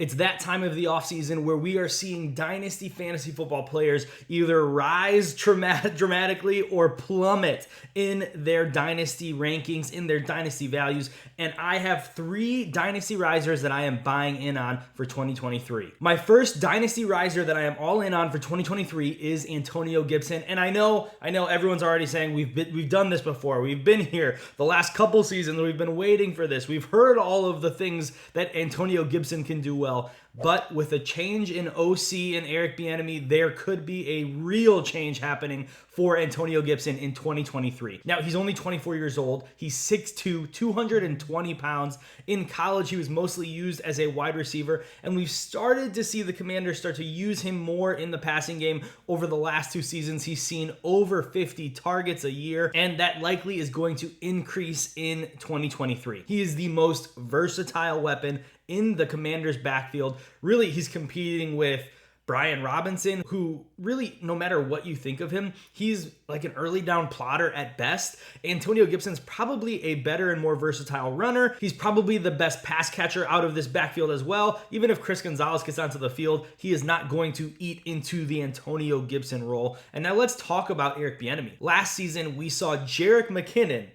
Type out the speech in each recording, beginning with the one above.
It's that time of the offseason where we are seeing Dynasty fantasy football players either rise dramatically or plummet in their Dynasty rankings, in their Dynasty values. And I have 3 Dynasty risers that I am buying in on for 2023. My first Dynasty riser that I am all in on for 2023 is Antonio Gibson. And I know everyone's already saying we've done this before. We've been here the last couple seasons. We've been waiting for this. We've heard all of the things that Antonio Gibson can do well. But with a change in OC and Eric Bieniemy, there could be a real change happening for Antonio Gibson in 2023. Now, he's only 24 years old. He's 6'2", 220 pounds. In college, he was mostly used as a wide receiver, and we've started to see the Commanders start to use him more in the passing game over the last 2 seasons. He's seen over 50 targets a year, and that likely is going to increase in 2023. He is the most versatile weapon in the Commanders' backfield. Really, he's competing with Brian Robinson, who really, no matter what you think of him, he's like an early down plotter at best. Antonio Gibson's probably a better and more versatile runner. He's probably the best pass catcher out of this backfield as well. Even if Chris Gonzalez gets onto the field, he is not going to eat into the Antonio Gibson role. And now let's talk about Eric Bieniemy. Last season, we saw Jerick McKinnon,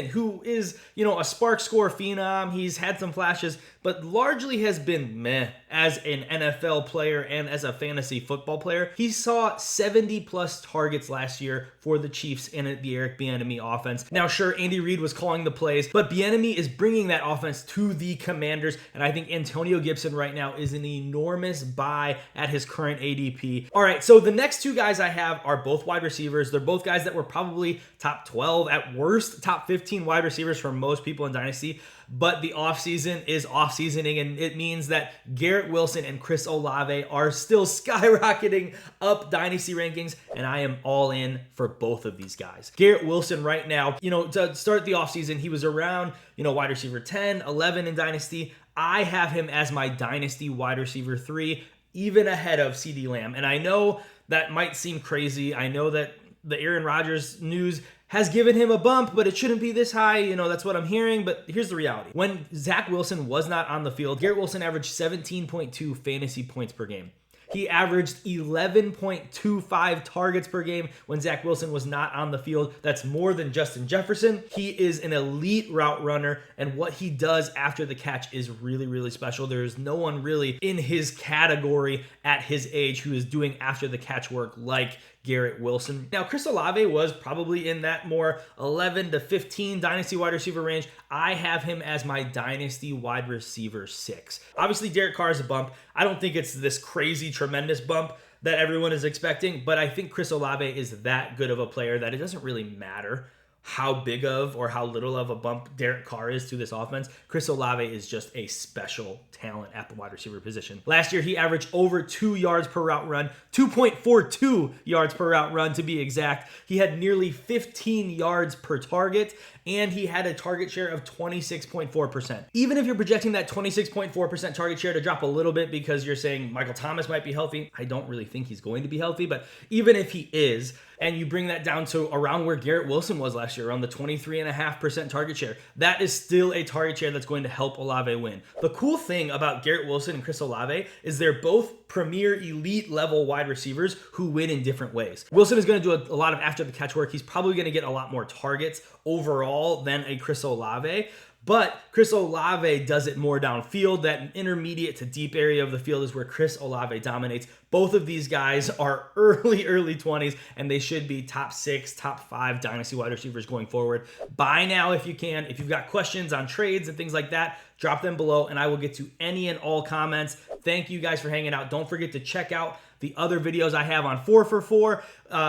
who is, a spark score phenom. He's had some flashes, but largely has been meh as an NFL player and as a fantasy football player. He saw 70 plus targets last year for the Chiefs in the Eric Bieniemy offense. Now, sure, Andy Reid was calling the plays, but Bieniemy is bringing that offense to the Commanders, and I think Antonio Gibson right now is an enormous buy at his current ADP. All right, so the next 2 guys I have are both wide receivers. They're both guys that were probably top 12 at worst, top 15 wide receivers for most people in Dynasty, but the offseason is off-seasoning, and it means that Garrett Wilson and Chris Olave are still skyrocketing up Dynasty rankings, and I am all in for both of these guys. Garrett Wilson right now, to start the offseason, he was around, wide receiver 10, 11 in Dynasty. I have him as my Dynasty wide receiver 3, even ahead of CeeDee Lamb, and I know that might seem crazy. I know that the Aaron Rodgers news has given him a bump, but it shouldn't be this high. That's what I'm hearing. But here's the reality. When Zach Wilson was not on the field, Garrett Wilson averaged 17.2 fantasy points per game. He averaged 11.25 targets per game when Zach Wilson was not on the field. That's more than Justin Jefferson. He is an elite route runner, and what he does after the catch is really, really special. There is no one really in his category at his age who is doing after the catch work like Garrett Wilson. Now, Chris Olave was probably in that more 11 to 15 Dynasty wide receiver range. I have him as my Dynasty wide receiver 6. Obviously, Derek Carr is a bump. I don't think it's this crazy, tremendous bump that everyone is expecting, but I think Chris Olave is that good of a player that it doesn't really matter how big of or how little of a bump Derek Carr is to this offense. Chris Olave is just a special talent at the wide receiver position. Last year, he averaged over 2 yards per route run, 2.42 yards per route run to be exact. He had nearly 15 yards per target, and he had a target share of 26.4%. Even if you're projecting that 26.4% target share to drop a little bit because you're saying Michael Thomas might be healthy, I don't really think he's going to be healthy, but even if he is, and you bring that down to around where Garrett Wilson was last year, around the 23.5% target share, that is still a target share that's going to help Olave win. The cool thing about Garrett Wilson and Chris Olave is they're both premier elite level wide receivers who win in different ways. Wilson is going to do a lot of after the catch work. He's probably going to get a lot more targets overall than a Chris Olave. But Chris Olave does it more downfield. That intermediate to deep area of the field is where Chris Olave dominates. Both of these guys are early 20s, and they should be top 6, top 5 Dynasty wide receivers going forward. Buy now if you can. If you've got questions on trades and things like that, drop them below, and I will get to any and all comments. Thank you guys for hanging out. Don't forget to check out the other videos I have on 4 for 4.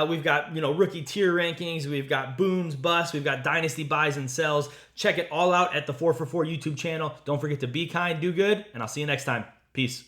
We've got, rookie tier rankings. We've got booms, busts. We've got Dynasty buys and sells. Check it all out at the 4 for 4 YouTube channel. Don't forget to be kind, do good, and I'll see you next time. Peace.